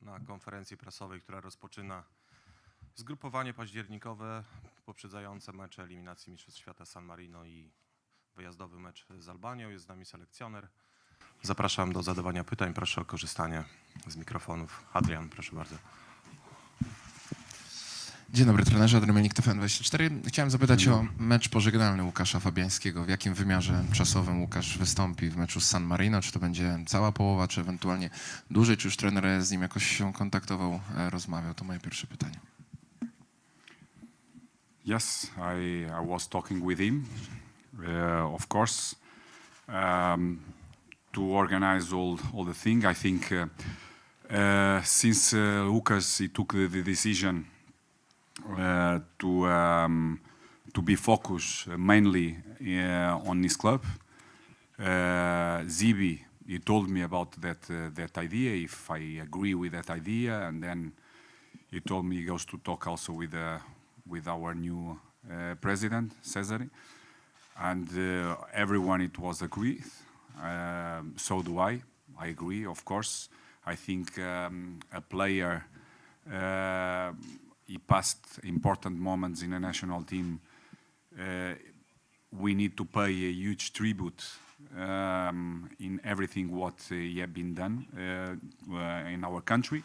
na konferencji prasowej, która rozpoczyna zgrupowanie październikowe poprzedzające mecze eliminacji Mistrzostw Świata San Marino i wyjazdowy mecz z Albanią. Jest z nami selekcjoner. Zapraszam do zadawania pytań. Proszę o korzystanie z mikrofonów. Adrian, proszę bardzo. Dzień dobry, trenerze. Adrian TVN24. Chciałem zapytać o mecz pożegnalny Łukasza Fabiańskiego. W jakim wymiarze czasowym Łukasz wystąpi w meczu z San Marino? Czy to będzie cała połowa, czy ewentualnie dłużej? Czy już trener z nim jakoś się kontaktował, rozmawiał? To moje pierwsze pytanie. Yes, I was talking with him, of course, to organize all the thing. I think since Lucas he took the decision to be focused mainly on his club. Zibi, he told me about that idea, if I agree with that idea, and then he told me he goes to talk also with our new president, Cesare, and everyone it was agreed. So do I. I agree, of course. I think a player he passed important moments in the national team. We need to pay a huge tribute in everything what he had been done in our country.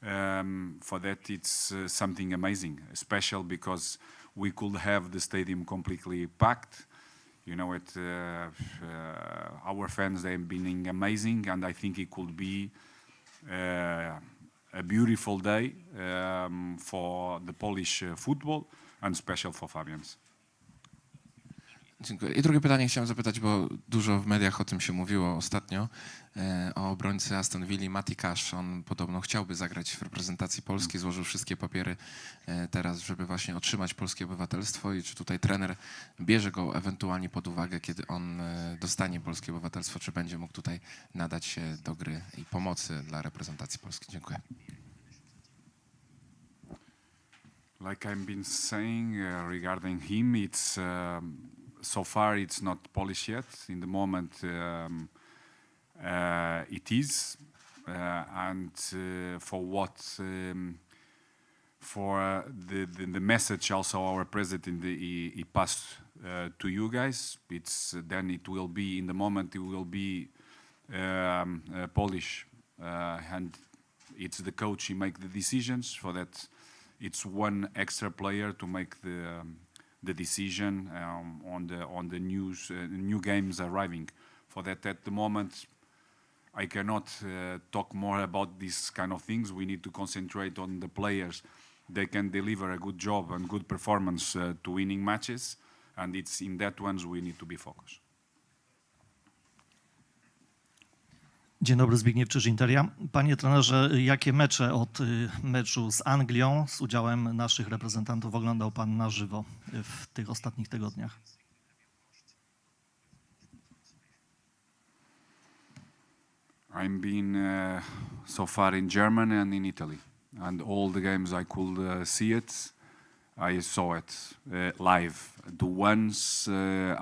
For that, it's something amazing, special because we could have the stadium completely packed. You know, our fans, they've been amazing, and I think it could be a beautiful day for the Polish football and special for Fabians. Dziękuję. I drugie pytanie chciałem zapytać, bo dużo w mediach o tym się mówiło ostatnio, o obrońcy Aston Villa, Mati Cash. On podobno chciałby zagrać w reprezentacji Polski, złożył wszystkie papiery teraz, żeby właśnie otrzymać polskie obywatelstwo. I czy tutaj trener bierze go ewentualnie pod uwagę, kiedy on dostanie polskie obywatelstwo, czy będzie mógł tutaj nadać się do gry i pomocy dla reprezentacji Polski? Dziękuję. Like I've been saying regarding him, it's so far it's not Polish yet. In the moment it is, and for what for the message also our president he passed to you guys. It's then it will be in the moment it will be Polish, and it's the coach he make the decisions. For that, it's one extra player to make the decision on the new games arriving. For that, at the moment, I cannot talk more about these kind of things. We need to concentrate on the players. They can deliver a good job and good performance to winning matches, and it's in that ones we need to be focused. Dzień dobry, Zbigniew Czyż-Interia. Panie trenerze, jakie mecze od meczu z Anglią z udziałem naszych reprezentantów oglądał pan na żywo w tych ostatnich tygodniach? I'm been so far in Germany and in Italy, and all the games I could see it, I saw it live. The ones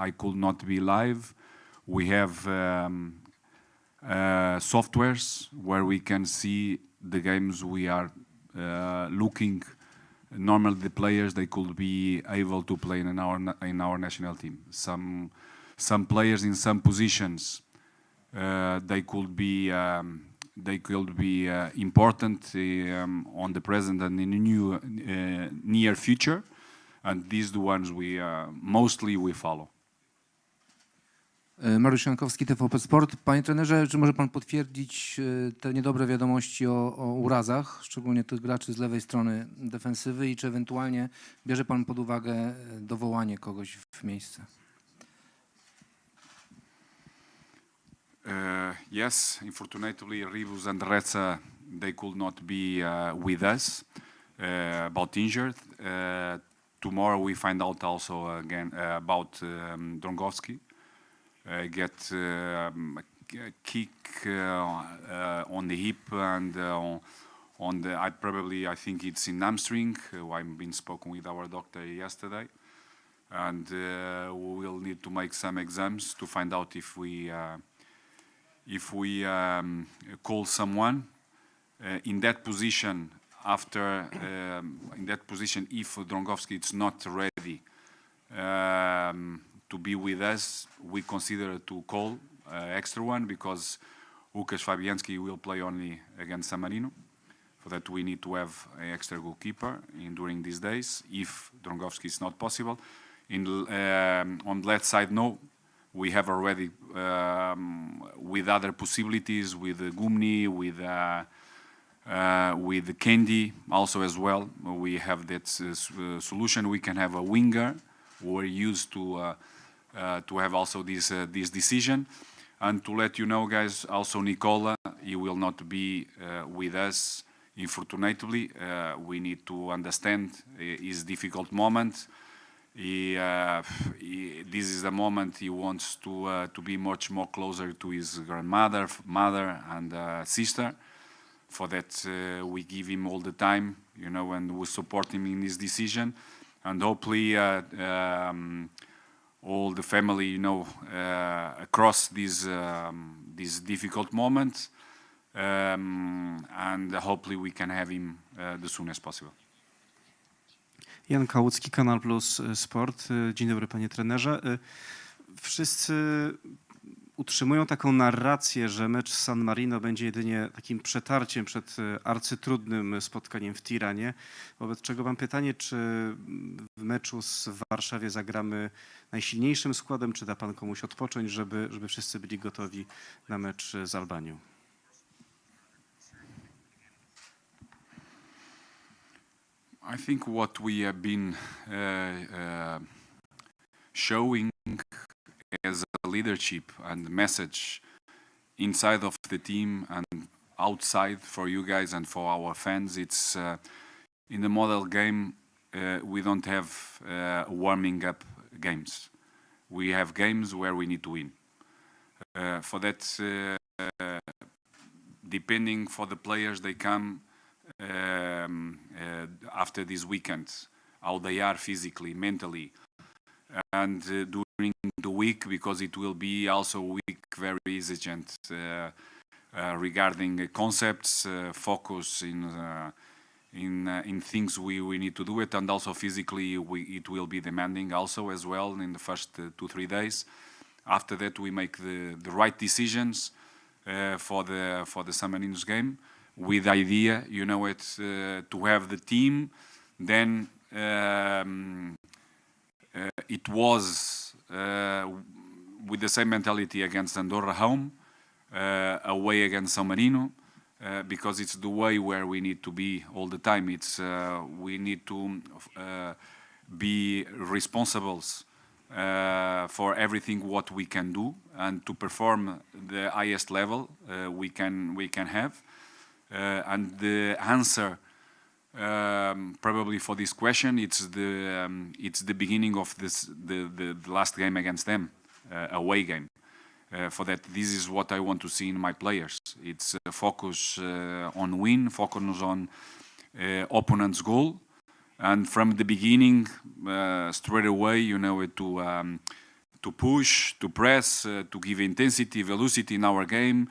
I could not be live, we have softwares where we can see the games we are looking. Normally, the players they could be able to play in our national team. Some players in some positions they could be important on the present and in the new near future, and these the ones we mostly we follow. Mariusz Jankowski, TVP Sport. Panie trenerze, czy może pan potwierdzić te niedobre wiadomości o urazach, szczególnie tych graczy z lewej strony defensywy, i czy ewentualnie bierze pan pod uwagę dowołanie kogoś w miejsce? Yes, unfortunately, Rivus and Reza, they could not be with us about injured. Tomorrow we find out also again about Drągowski. Get a kick on the hip and on the I think it's in hamstring. I've been spoken with our doctor yesterday, and we will need to make some exams to find out if we call someone In that position, if Drągowski is not ready to be with us, we consider to call extra one because Łukasz Fabianski will play only against San Marino. For that, we need to have an extra goalkeeper during these days. If Drągowski is not possible, on the left side, no. We have already with other possibilities, with Gumni, with Kendi also as well. We have that solution. We can have a winger. We're used to have also this decision. And to let you know, guys, also Nicola, he will not be with us, unfortunately. We need to understand his difficult moment. This is the moment he wants to be much more closer to his grandmother, mother, and sister. For that, we give him all the time, you know, and we support him in his decision. And hopefully, all the family, you know, across this difficult moment, and hopefully we can have him the soonest possible. Jan Kałucki, Kanal Plus Sport. Dzień dobry, panie trenerze. Wszyscy utrzymują taką narrację, że mecz z San Marino będzie jedynie takim przetarciem przed arcytrudnym spotkaniem w Tiranie. Wobec czego mam pytanie, czy w meczu w Warszawie zagramy najsilniejszym składem, czy da pan komuś odpocząć, żeby wszyscy byli gotowi na mecz z Albanią? I think what we have been showing as a leadership and message inside of the team and outside for you guys and for our fans, it's in the model game, we don't have warming up games. We have games where we need to win. For that, depending for the players, they come after this weekend, how they are physically, mentally, and during the week, because it will be also a week very exigent regarding concepts, focus in things we need to do it, and also physically it will be demanding also as well in the first 2-3 days. After that, we make the right decisions for the San Marino's game, with the idea, you know, to have the team. Then it was with the same mentality against Andorra home, away against San Marino, because it's the way where we need to be all the time. It's we need to be responsibles for everything what we can do and to perform the highest level we can have. And the answer probably for this question, it's the beginning of the last game against them, away game. For that, this is what I want to see in my players. It's focus on win, focus on opponent's goal, and from the beginning, straight away, you know, to push, to press, to give intensity, velocity in our game,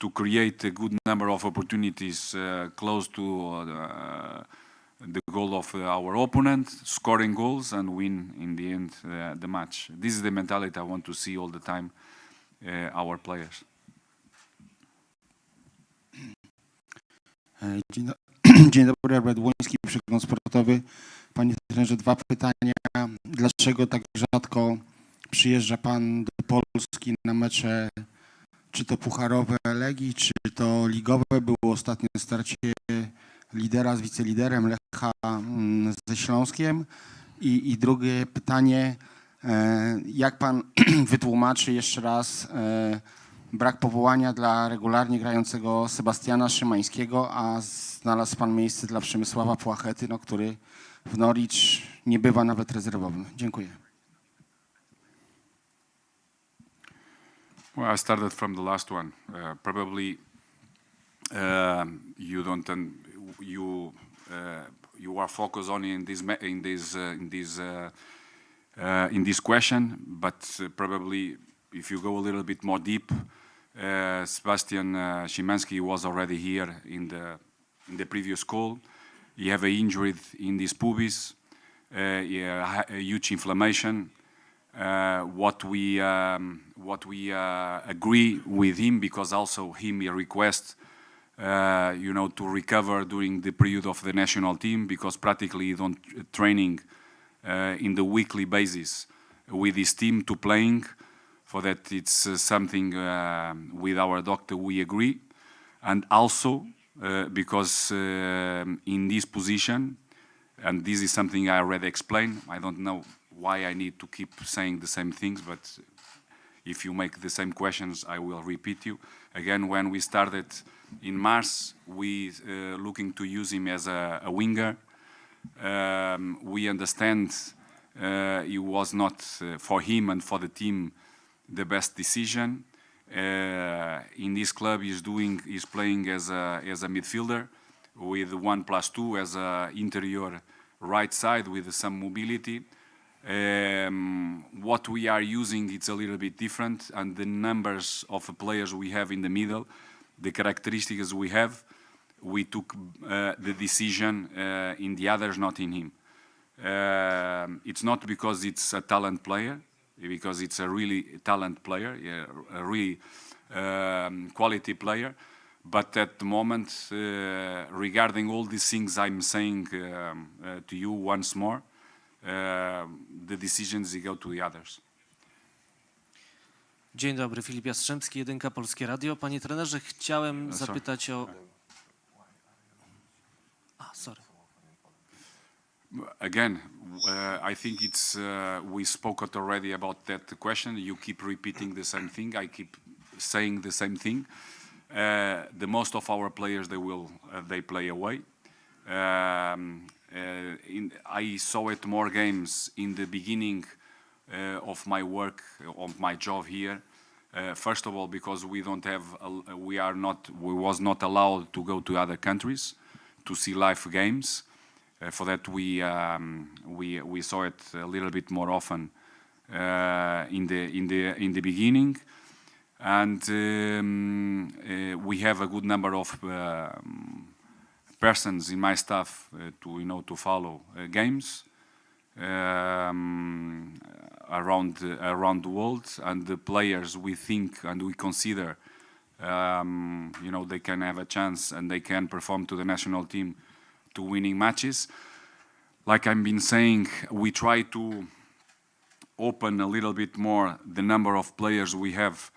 to create a good number of opportunities close to the goal of our opponent, scoring goals and win in the end the match. This is the mentality I want to see all the time, our players. Dzień dobry, Albert Błoński, Przegląd Sportowy. Panie trenerze, 2 pytania. Dlaczego tak rzadko przyjeżdża pan do Polski na mecze, czy to pucharowe Legii, czy to ligowe? Było ostatnie starcie lidera z wiceliderem Lecha ze Śląskiem. I drugie pytanie, jak pan wytłumaczy jeszcze raz brak powołania dla regularnie grającego Sebastiana Szymańskiego, a znalazł pan miejsce dla Przemysława Płachety, no, który w Norwich nie bywa nawet rezerwowym? Dziękuję. Well, I started from the last one. Probably you are focused only in this question, but probably if you go a little bit more deep, Sebastian Szymanski was already here in the previous call. He have an injury in his pubis, a huge inflammation. What we agree with him, because also him request to recover during the period of the national team, because practically don't training in the weekly basis with his team to playing. For that, it's something with our doctor we agree, and also because in this position, and this is something I already explained. I don't know why I need to keep saying the same things, but if you make the same questions, I will repeat you. Again, when we started in March, we looking to use him as a winger. We understand it was not for him and for the team the best decision. In this club, he's playing as a midfielder with 1+2 as a interior right side with some mobility. What we are using, it's a little bit different, and the numbers of players we have in the middle, the characteristics we have, we took the decision in the others, not in him. It's not because it's a talent player, because it's a really talent player, a really quality player. But at the moment, regarding all these things I'm saying to you once more, the decisions go to the others. Dzień dobry, Filip Jastrzębski, Jedynka Polskie Radio. Panie trenerze, chciałem zapytać o... Sorry. Again, I think it's we spoke already about that question. You keep repeating the same thing. I keep saying the same thing. The most of our players, they play away. I saw it more games in the beginning of my work, of my job here. First of all, because we was not allowed to go to other countries to see live games. For that, we saw it a little bit more often in the beginning, and we have a good number of persons in my staff to follow games around the world, and the players we think and we consider they can have a chance and they can perform to the national team to winning matches. Like I've been saying, we try to open a little bit more the number of players we have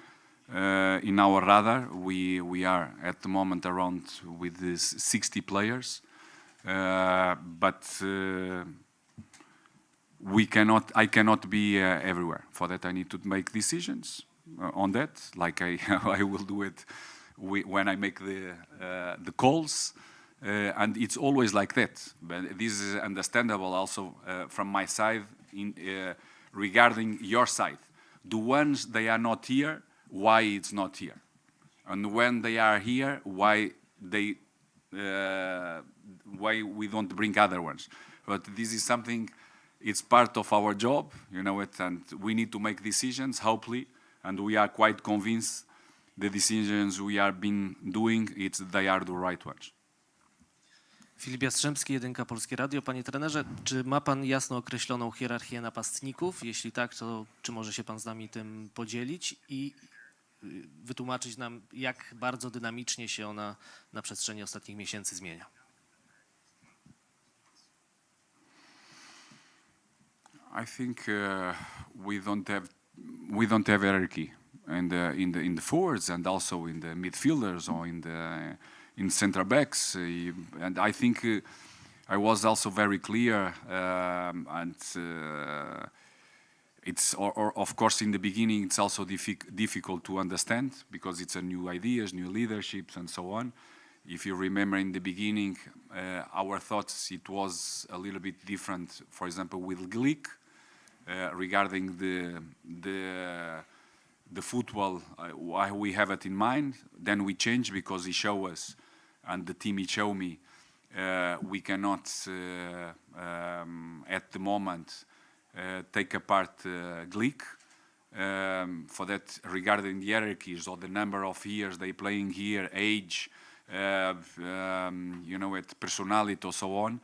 in our radar. We are at the moment around with this 60 players, but I cannot be everywhere. For that, I need to make decisions on that. Like I will do it when I make the calls. And it's always like that. But this is understandable also from my side regarding your side. The ones they are not here, why it's not here? And when they are here, why we don't bring other ones? But this is something, it's part of our job, and we need to make decisions, hopefully, and we are quite convinced the decisions we are been doing, they are the right ones. Filip Jastrzębski, Jedynka Polskie Radio. Panie trenerze, czy ma pan jasno określoną hierarchię napastników? Jeśli tak, to czy może się pan z nami tym podzielić i wytłumaczyć nam, jak bardzo dynamicznie się ona na przestrzeni ostatnich miesięcy zmienia? I think we don't have hierarchy in the forwards and also in the midfielders or in center backs, and I think I was also very clear, and it's of course in the beginning it's also difficult to understand because it's a new ideas, new leaderships, and so on. If you remember in the beginning, our thoughts, it was a little bit different. For example, with Glick, regarding the football, why we have it in mind. Then we changed because he showed us, and the team he showed me, we cannot at the moment take apart Glick. For that, regarding the hierarchies or the number of years they playing here, age, personality or so on.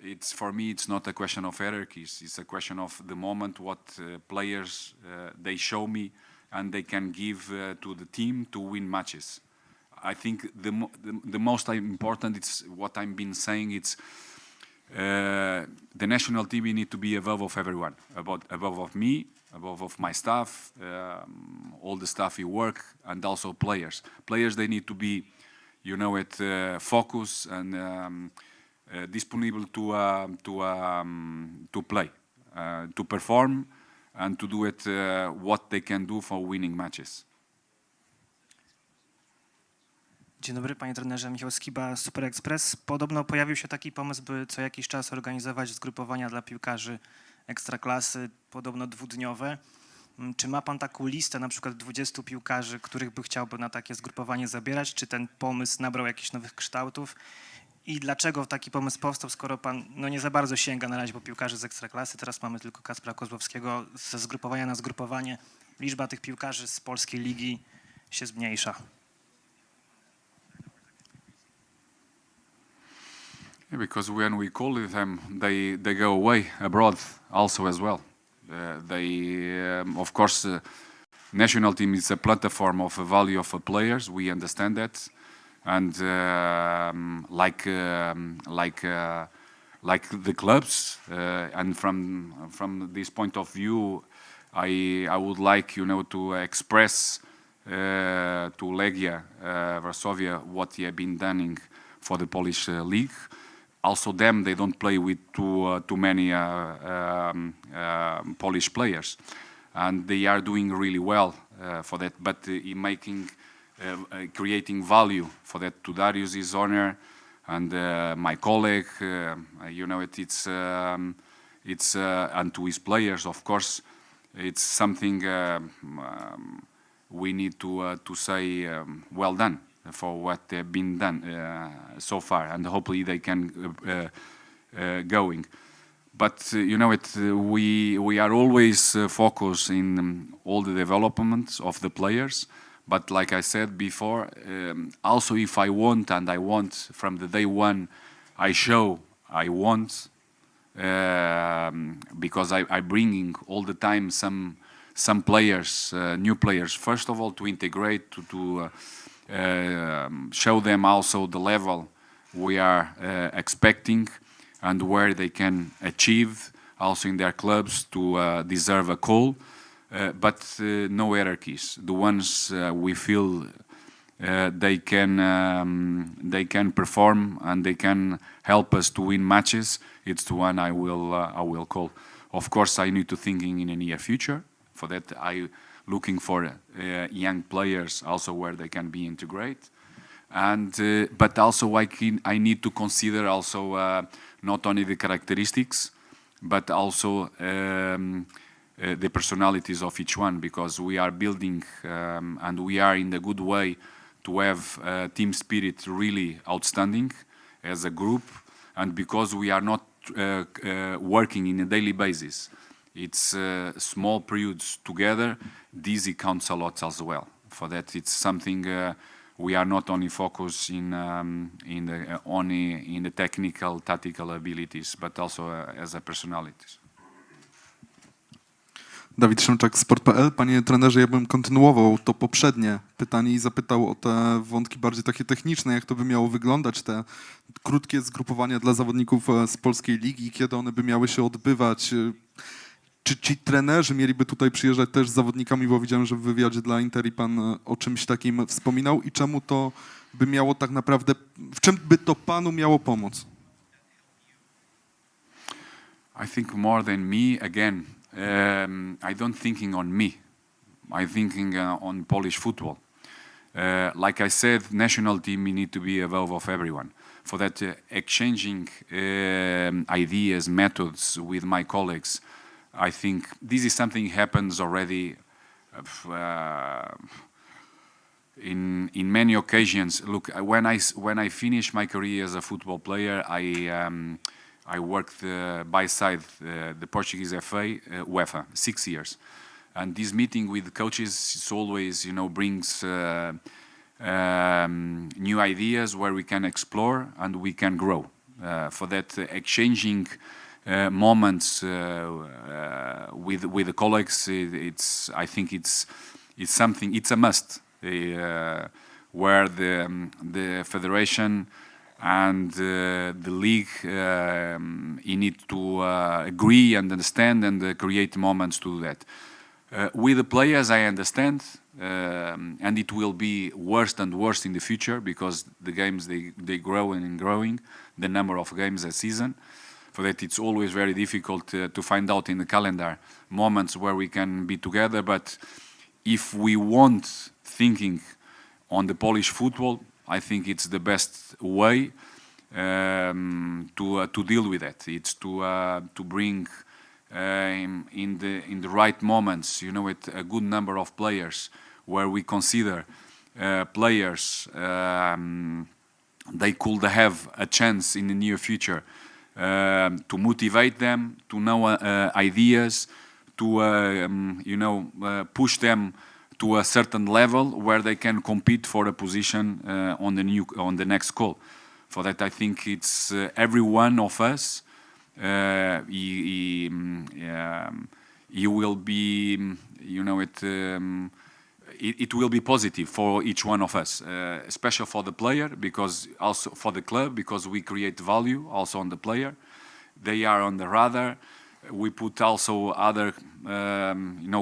It's for me, it's not a question of hierarchies. It's a question of the moment, what players they show me, and they can give to the team to win matches. I think the most important, it's what I've been saying. It's the national team need to be above of everyone, above of me, above of my staff, all the staff who work, and also players. Players, they need to be, focus and disponible to play, to perform, and to do it what they can do for winning matches. Dzień dobry, panie trenerze. Michał Skiba, Super Express. Podobno pojawił się taki pomysł, by co jakiś czas organizować zgrupowania dla piłkarzy ekstraklasy, podobno dwudniowe. Czy ma pan taką listę, na przykład 20 piłkarzy, których by chciałby na takie zgrupowanie zabierać? Czy ten pomysł nabrał jakichś nowych kształtów? I dlaczego taki pomysł powstał, skoro pan nie za bardzo sięga na razie po piłkarzy z ekstraklasy? Teraz mamy tylko Kacpra Kozłowskiego. Ze zgrupowania na zgrupowanie liczba tych piłkarzy z polskiej ligi się zmniejsza. Yeah, because when we call them, they go away abroad also as well. Of course, national team is a platform of value of players. We understand that, and like the clubs, and from this point of view, I would like to express to Legia Varsovia what they have been doing for the Polish league. Also, they don't play with too many Polish players, and they are doing really well for that. But in creating value for that, to Darius, his owner, and my colleague, it's and to his players, of course, it's something we need to say well done for what they've been done so far, and hopefully they can going. But we are always focused in all the developments of the players. But like I said before, also if I want, and I want from the day one, I show I want, because I bringing all the time some players, new players. First of all, to integrate, to show them also the level we are expecting and where they can achieve also in their clubs to deserve a call, but no hierarchies. The ones we feel they can perform and they can help us to win matches, it's the one I will call. Of course, I need to thinking in the near future. For that, I looking for young players also where they can be integrated, and but also I need to consider also not only the characteristics, but also the personalities of each one, because we are building and we are in the good way to have team spirit really outstanding as a group, and because we are not working in a daily basis. It's small periods together. This counts a lot as well. For that, it's something we are not only focused in the technical, tactical abilities, but also as a personalities. Dawid Szymczak, Sport.pl. Panie trenerze, ja bym kontynuował to poprzednie pytanie i zapytał o te wątki bardziej takie techniczne, jak to by miało wyglądać, te krótkie zgrupowania dla zawodników z polskiej ligi, kiedy one by miały się odbywać. Czy ci trenerzy mieliby tutaj przyjeżdżać też z zawodnikami, bo widziałem, że w wywiadzie dla Interi pan o czymś takim wspominał, i czemu to by miało tak naprawdę, w czym by to panu miało pomóc? I think more than me, again, I don't thinking on me. I thinking on Polish football. Like I said, national team need to be above of everyone. For that, exchanging ideas, methods with my colleagues, I think this is something happens already in many occasions. Look, when I finished my career as a football player, I worked by side the Portuguese UEFA 6 years, And this meeting with coaches is always, brings new ideas where we can explore and we can grow. For that, exchanging moments with the colleagues, I think it's something. It's a must. Where the federation and the league you need to agree and understand and create moments to do that. With the players, I understand, and it will be worse and worse in the future because the games they grow and growing, the number of games a season. For that, it's always very difficult to find out in the calendar moments where we can be together. But if we want thinking on the Polish football, I think it's the best way to deal with it. It's to bring in the right moments, with a good number of players, where we consider players they could have a chance in the near future to motivate them, to know ideas, to push them to a certain level where they can compete for a position on the next call. For that, I think it's every one of us. He will be, it will be positive for each one of us, especially for the player, because also for the club, because we create value also on the player. They are on the radar. We put also other,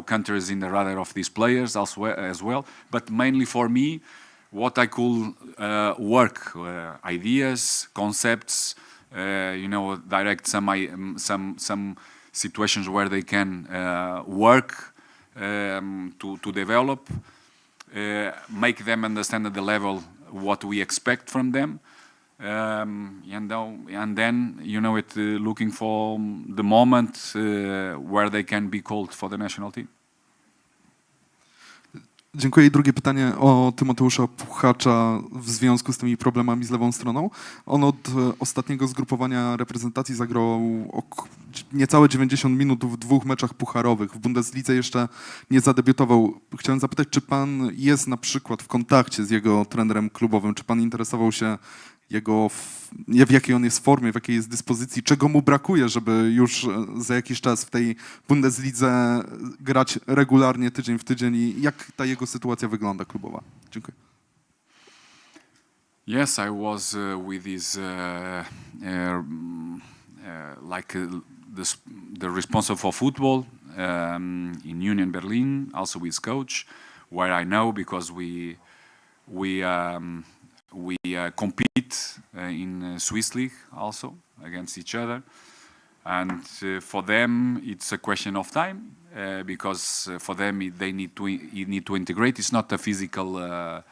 countries in the radar of these players elsewhere as well. But mainly for me, what I could work, ideas, concepts, direct some situations where they can work to develop, make them understand at the level what we expect from them. And then, looking for the moment where they can be called for the national team. Dziękuję. I drugie pytanie o Tymoteusza Puchacza w związku z tymi problemami z lewą stroną. On od ostatniego zgrupowania reprezentacji zagrał niecałe 90 minut w 2 meczach pucharowych. W Bundeslidze jeszcze nie zadebiutował. Chciałem zapytać, czy pan jest na przykład w kontakcie z jego trenerem klubowym? Czy pan interesował się w jakiej on jest formie, w jakiej jest dyspozycji, czego mu brakuje, żeby już za jakiś czas w tej Bundeslidze grać regularnie, tydzień w tydzień, i jak ta jego sytuacja wygląda klubowa? Dziękuję. Yes, I was with his the responsible for football in Union Berlin, also with his coach, where I know because we compete in Swiss League also against each other, and for them it's a question of time because for them you need to integrate. It's not a physical a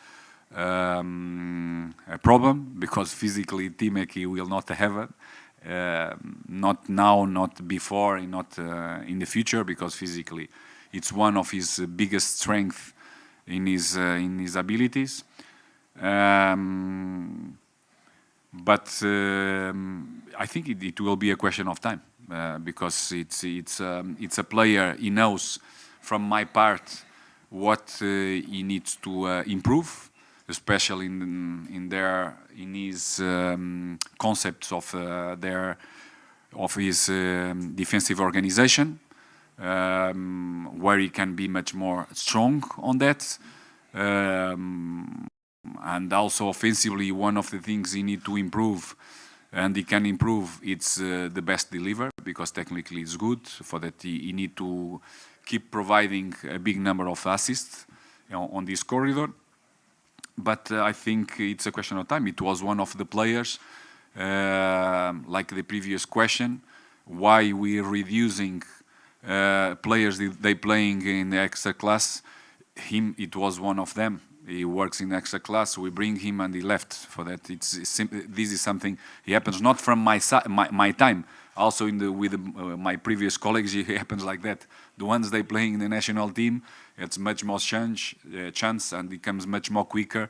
problem because physically Timek will not have it, not now, not before, and not in the future, because physically it's one of his biggest strengths in his abilities. But I think it will be a question of time because it's a player. He knows from my part what he needs to improve, especially in his concepts of his defensive organization, where he can be much more strong on that. And also offensively, one of the things he need to improve, and he can improve, it's the best deliver, because technically it's good. For that, he need to keep providing a big number of assists on this corridor. But I think it's a question of time. It was one of the players, like the previous question, why we're reducing players they playing in the extra class. It was one of them. He works in extra class. We bring him and he left. For that, this is something. It happens not from my time. Also with my previous colleagues, it happens like that. The ones they playing in the national team, it's much more chance and it comes much more quicker.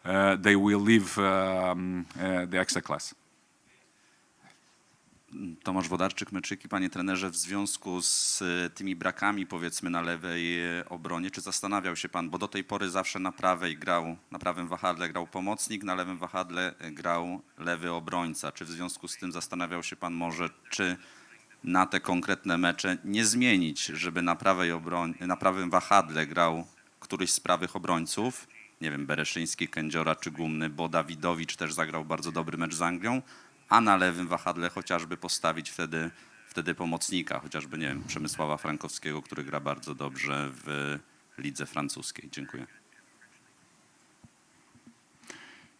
They will leave the extra class. Tomasz Wodarczyk, Meczyki. Panie trenerze, w związku z tymi brakami, powiedzmy, na lewej obronie, czy zastanawiał się pan, bo do tej pory zawsze na prawym wahadle grał pomocnik, na lewym wahadle grał lewy obrońca. Czy w związku z tym zastanawiał się pan może, czy na te konkretne mecze nie zmienić, żeby na prawym wahadle grał któryś z prawych obrońców? Nie wiem, Bereszyński, Kędziora czy Gumny, bo Dawidowicz też zagrał bardzo dobry mecz z Anglią, a na lewym wahadle chociażby postawić wtedy pomocnika, chociażby, nie wiem, Przemysława Frankowskiego, który gra bardzo dobrze w lidze francuskiej. Dziękuję.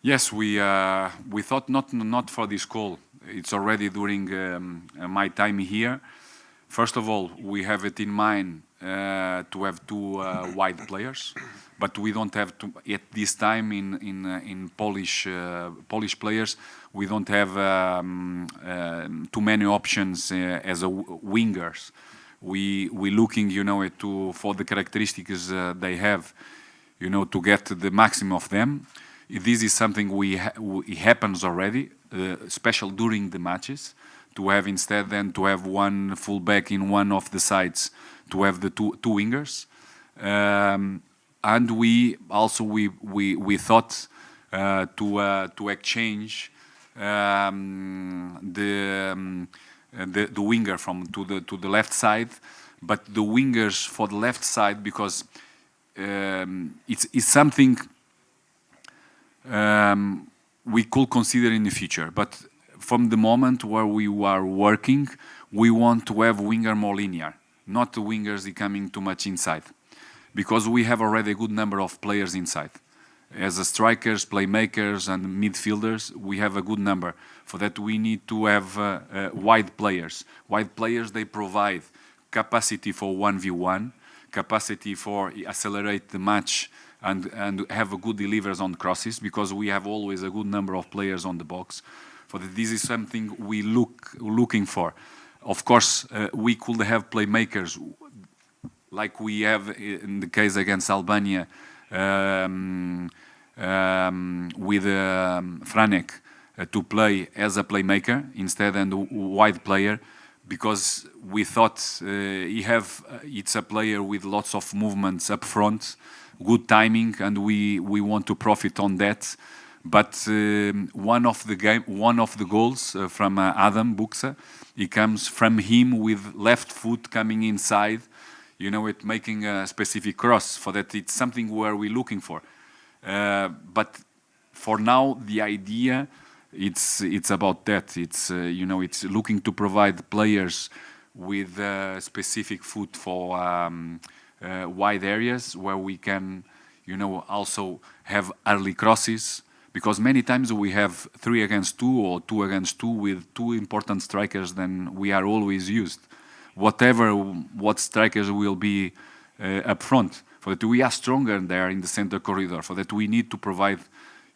Yes, we thought not for this call. It's already during my time here. First of all, we have it in mind to have two wide players, but we don't have to at this time in Polish players. We don't have too many options as wingers. We looking, for the characteristics they have, to get the maximum of them. This is something it happens already, especially during the matches, to have instead than to have one fullback in one of the sides, to have the two wingers. And we also we thought to exchange the winger from to the left side, but the wingers for the left side, because it's something we could consider in the future. But from the moment where we are working, we want to have winger more linear, not the wingers coming too much inside, because we have already a good number of players inside. As a strikers, playmakers, and midfielders, we have a good number. For that, we need to have wide players. Wide players, they provide capacity for 1v1, capacity for accelerate the match, and have a good delivers on crosses, because we have always a good number of players on the box. For that, this is something we looking for. Of course, we could have playmakers like we have in the case against Albania, with Franek to play as a playmaker instead and a wide player, because we thought it's a player with lots of movements up front, good timing, and we want to profit on that. But one of the goals from Adam Buksa, it comes from him with left foot coming inside, making a specific cross. For that, it's something where we're looking for. But for now, the idea it's about that. It's it's looking to provide players with specific foot for wide areas where we can, also have early crosses. Because many times we have 3 against 2 or 2 against 2 with 2 important strikers, then we are always used. What strikers will be up front. For that, we are stronger there in the center corridor. For that, we need to provide,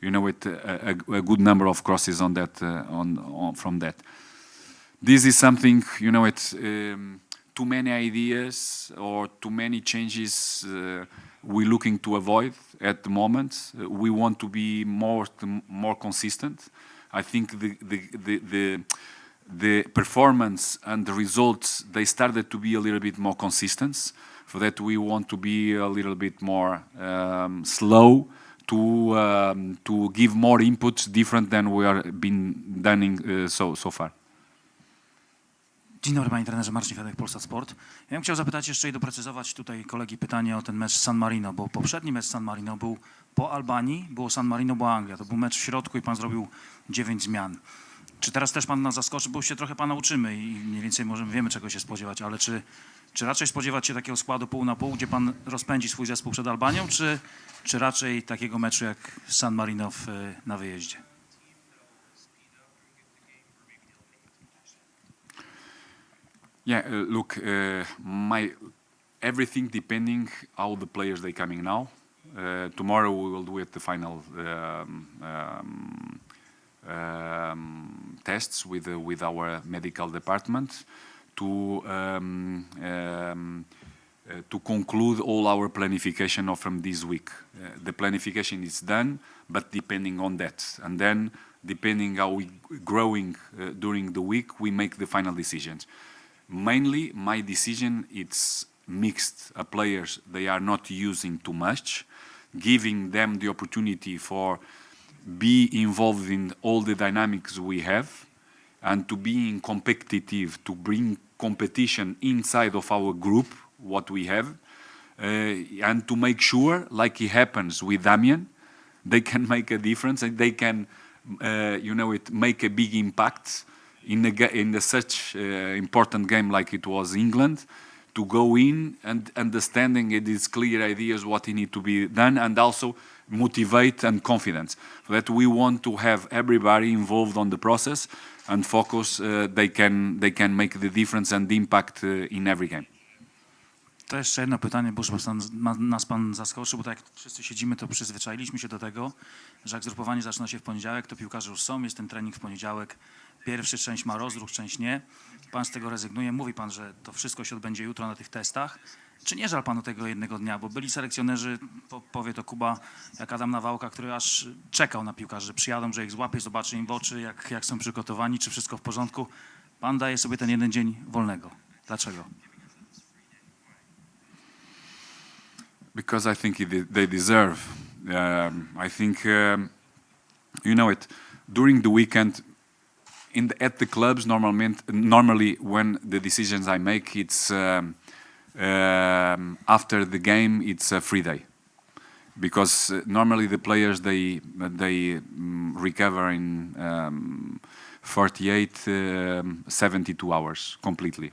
a good number of crosses on that, from that. This is something, it's too many ideas or too many changes we're looking to avoid at the moment. We want to be more consistent. I think the performance and the results, they started to be a little bit more consistent. For that, we want to be a little bit more slow to give more inputs different than we are been done so far. Dzień dobry, panie trenerze, Marcin Fiadek, Polsat Sport. Ja bym chciał zapytać jeszcze i doprecyzować tutaj kolegi pytanie o ten mecz z San Marino, bo poprzedni mecz z San Marino był po Albanii, było San Marino, była Anglia. To był mecz w środku i pan zrobił 9 zmian. Czy teraz też pan nas zaskoczy, bo już się trochę pana uczymy i mniej więcej wiemy, czego się spodziewać, ale czy raczej spodziewać się takiego składu pół na pół, gdzie pan rozpędzi swój zespół przed Albanią, czy raczej takiego meczu jak San Marino na wyjeździe? Yeah, look, everything depending how the players they coming now. Tomorrow we will do it the final tests with our medical department to to conclude all our planification from this week. The planification is done, but depending on that. And then, depending how we growing during the week, we make the final decisions. Mainly, my decision, it's mixed players. They are not using too much, giving them the opportunity for be involved in all the dynamics we have and to being competitive, to bring competition inside of our group, what we have, and to make sure, like it happens with Damian, they can make a difference and they can, make a big impact in such important game like it was England, to go in and understanding it is clear ideas what need to be done and also motivate and confidence. That we want to have everybody involved on the process and focus, they can make the difference and the impact in every game. To jeszcze jedno pytanie, bo już nas pan zaskoczył, bo tak jak wszyscy siedzimy, to przyzwyczailiśmy się do tego, że jak zgrupowanie zaczyna się w poniedziałek, to piłkarze już są, jest ten trening w poniedziałek. Pierwsza część ma rozruch, część nie. Pan z tego rezygnuje. Mówi pan, że to wszystko się odbędzie jutro na tych testach. Czy nie żal panu tego jednego dnia? Bo byli selekcjonerzy, powie to Kuba, jak Adam Nawałka, który aż czekał na piłkarzy, że przyjadą, że ich złapie, zobaczy im w oczy, jak są przygotowani, czy wszystko w porządku. Pan daje sobie ten jeden dzień wolnego. Dlaczego? Because I think they deserve. I think, during the weekend, at the clubs, normally when the decisions I make, it's after the game, it's a free day. Because normally the players, they recover in 48, 72 hours completely.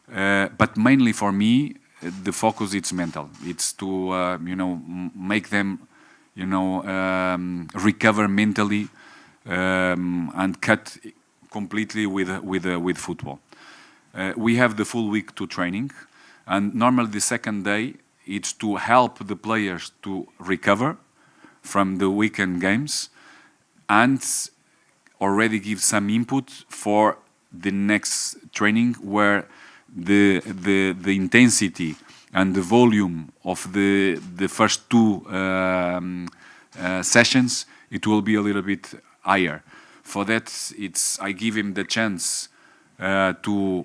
But mainly for me, the focus is mental. It's to make them recover mentally and cut completely with football. We have the full week to training, and normally the second day it's to help the players to recover from the weekend games and already give some input for the next training where the intensity and the volume of the first two sessions, it will be a little bit higher. For that, I give him the chance to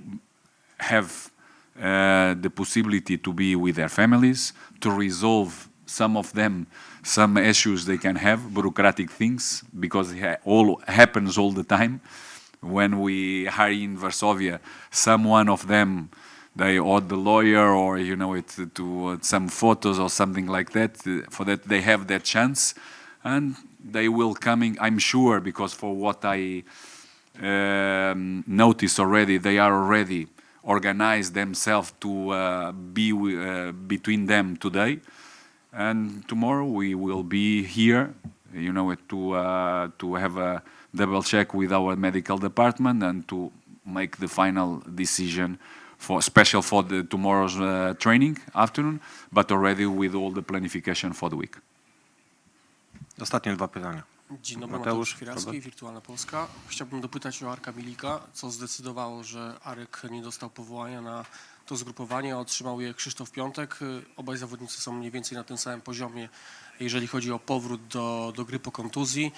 have the possibility to be with their families, to resolve some issues they can have, bureaucratic things, because it all happens all the time. When we hire in Varsovia, someone of them, they or the lawyer or to some photos or something like that. For that, they have that chance, and they will coming. I'm sure, because for what I notice already, they are already organized themselves to be between them today, and tomorrow we will be here, to have a double check with our medical department and to make the final decision for tomorrow's training afternoon, but already with all the planification for the week. Ostatnie dwa pytania. Dzień dobry, Mateusz Kwiralski, Wirtualna Polska. Chciałbym dopytać o Arka Milika, co zdecydowało, że Arek nie dostał powołania na to zgrupowanie, a otrzymał je Krzysztof Piątek. Obaj zawodnicy są mniej więcej na tym samym poziomie, jeżeli chodzi o powrót do gry po kontuzji.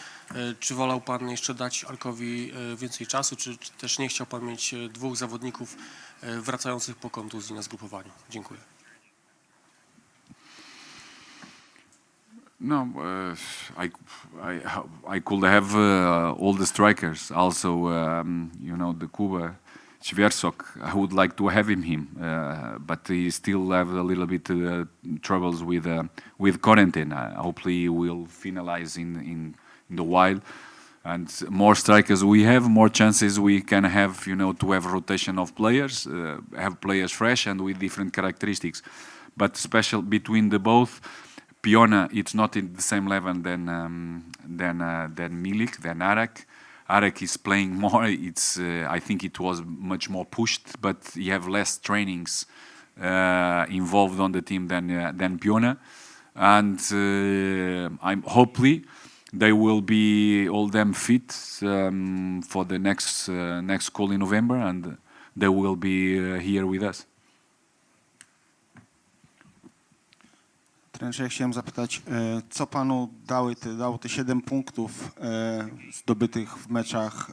Czy wolał pan jeszcze dać Arkowi więcej czasu, czy też nie chciał pan mieć dwóch zawodników wracających po kontuzji na zgrupowaniu? Dziękuję. No, I could have all the strikers. Also, the Kuba, Ćviersok. I would like to have him, but he still have a little bit troubles with quarantine. Hopefully, he will finalize in the while. And more strikers we have, more chances we can have, to have rotation of players, have players fresh and with different characteristics. But special between the both. Piona, it's not in the same level than Milik, than Arek. Arek is playing more. I think it was much more pushed, but you have less trainings involved on the team than Piona. And I'm hopefully they will be all them fit for the next call in November, and they will be here with us. Trenerze, ja chciałem zapytać, co panu dało te 7 punktów zdobytych w meczach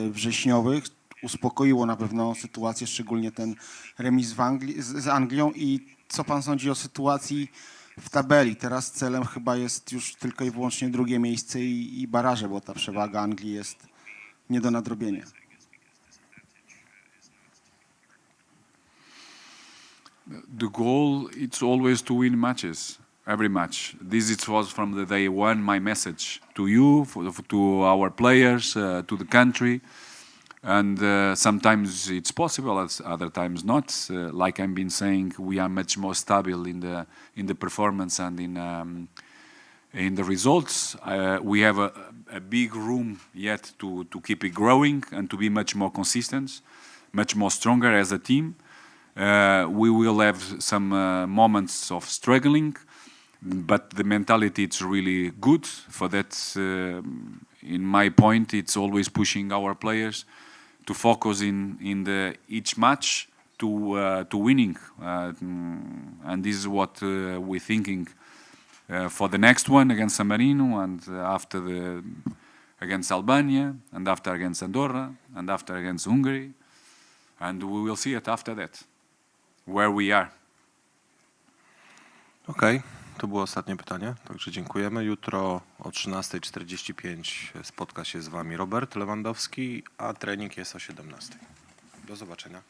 wrześniowych? Uspokoiło na pewno sytuację, szczególnie ten remis z Anglią. I co pan sądzi o sytuacji w tabeli? Teraz celem chyba jest już tylko i wyłącznie drugie miejsce i baraże, bo ta przewaga Anglii jest nie do nadrobienia. The goal it's always to win matches, every match. This it was from the day one my message to you, to our players, to the country. And sometimes it's possible, other times not. Like I've been saying, we are much more stable in the performance and in the results. We have a big room yet to keep it growing and to be much more consistent, much more stronger as a team. We will have some moments of struggling, but the mentality is really good. For that, in my point, it's always pushing our players to focus in each match to winning, and this is what we're thinking for the next one against San Marino, and after against Albania, and after against Andorra, and after against Hungary, and we will see it after that, where we are. Okej, to było ostatnie pytanie, także dziękujemy. Jutro o 13:45 spotka się z wami Robert Lewandowski, a trening jest o 17:00. Do zobaczenia.